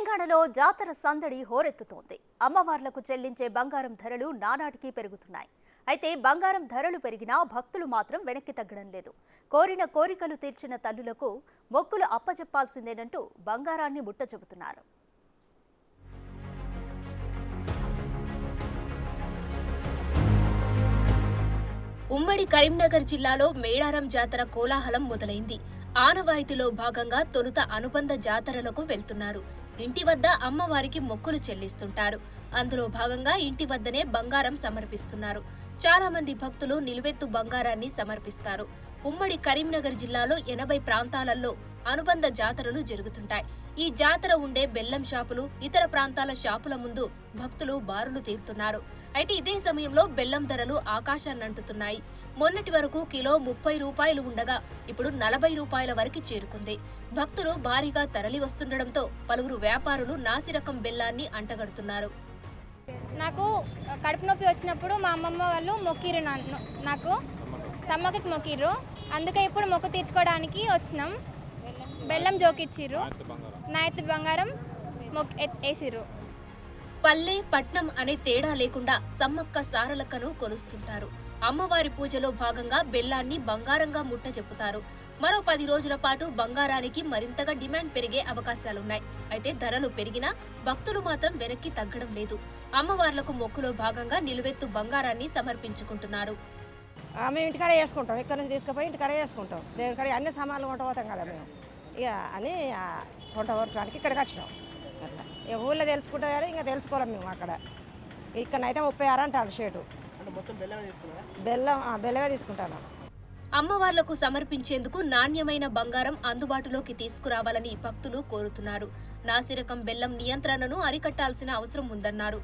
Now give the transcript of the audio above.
తెలంగాణలో జాతర సందడి హోరెత్తుతోంది. అమ్మవార్లకు చెల్లించే బంగారం ధరలు నానాటికి పెరుగుతున్నాయి. అయితే బంగారం ధరలు పెరిగినా భక్తులు మాత్రం వెనక్కి తగ్గడం లేదు. కోరిన కోరికలు తీర్చిన తల్లులకు మొక్కులు అప్పచెప్పాల్సిందేనంటూ బంగారాన్ని ముట్టచెబుతున్నారు. ఉమ్మడి కరీంనగర్ జిల్లాలో మేడారం జాతర కోలాహలం మొదలైంది. ఆనవాయితీలో భాగంగా తొలుత అనుబంధ జాతరలకు వెళ్తున్నారు. ఇంటి వద్ద అమ్మవారికి మొక్కులు చెల్లిస్తుంటారు. అందులో భాగంగా ఇంటి వద్దనే బంగారం సమర్పిస్తున్నారు. చాలా మంది భక్తులు నిలువెత్తు బంగారాన్ని సమర్పిస్తారు. ఉమ్మడి కరీంనగర్ జిల్లాలో 80 ప్రాంతాలలో అనుబంధ జాతరలు జరుగుతుంటాయి. ఈ జాతర ఉండే బెల్లం షాపులు, ఇతర ప్రాంతాల షాపుల ముందు భక్తులు బారులు తీరుతున్నారు. అయితే ఇదే సమయంలో బెల్లం ధరలు ఆకాశాన్నంటుతున్నాయి. మొన్నటి వరకు కిలో 30 రూపాయలు ఉండగా ఇప్పుడు 40 రూపాయల వరకు చేరుకుంది. భక్తులు భారీగా తరలి వస్తుండటంతో పలువురు వ్యాపారులు నాసిరకం బెల్లాన్ని అంటగడుతున్నారు. నాకు కడుపు నొప్పి వచ్చినప్పుడు మా అమ్మమ్మ వాళ్ళు మొక్కిరు, నాకు సమ్మకి మొక్కిర్రు. అందుకే ఇప్పుడు మొక్కు తీర్చుకోవడానికి వచ్చినాం. బెల్లం జోకిచ్చిర్రు, నాయత్తు బంగారం వేసిర్రు. పల్లె పట్నం అనే తేడా లేకుండా సమ్మక్క సారలక్కను కొలుస్తుంటారు. అమ్మవారి పూజలో భాగంగా బెల్లాన్ని బంగారంగా ముట్ట చెప్పుతారు. మరో 10 రోజుల పాటు బంగారానికి మరింతగా డిమాండ్ పెరిగే అవకాశాలున్నాయి. అయితే ధరలు పెరిగినా భక్తులు మాత్రం వెనక్కి తగ్గడం లేదు. అమ్మవార్లకు మొక్కులో భాగంగా నిలువెత్తు బంగారాన్ని సమర్పించుకుంటున్నారు. మేము ఇంటికాడ వేసుకుంటాం, ఇక్కడ నుంచి తీసుకుపోయి ఇంటికాడ వేసుకుంటాం. దేవుని కాడ అన్ని సామాన్లు కొంట పోతాం కదా మేము. ఇక అని కొంట పోవడానికి ఇక్కడికి వచ్చినాం. అట్లా ఇక ఊళ్ళో తెలుసుకుంటే కానీ ఇంకా తెలుసుకోలేం మేము. అక్కడ ఇక్కడనైతే 36 అంటాడు షేటు. బెల్లమే తీసుకుంటాను. అమ్మవార్లకు సమర్పించేందుకు నాణ్యమైన బంగారం అందుబాటులోకి తీసుకురావాలని భక్తులు కోరుతున్నారు. నాసిరకం బెల్లం నియంత్రణను అరికట్టాల్సిన అవసరం ఉందన్నారు.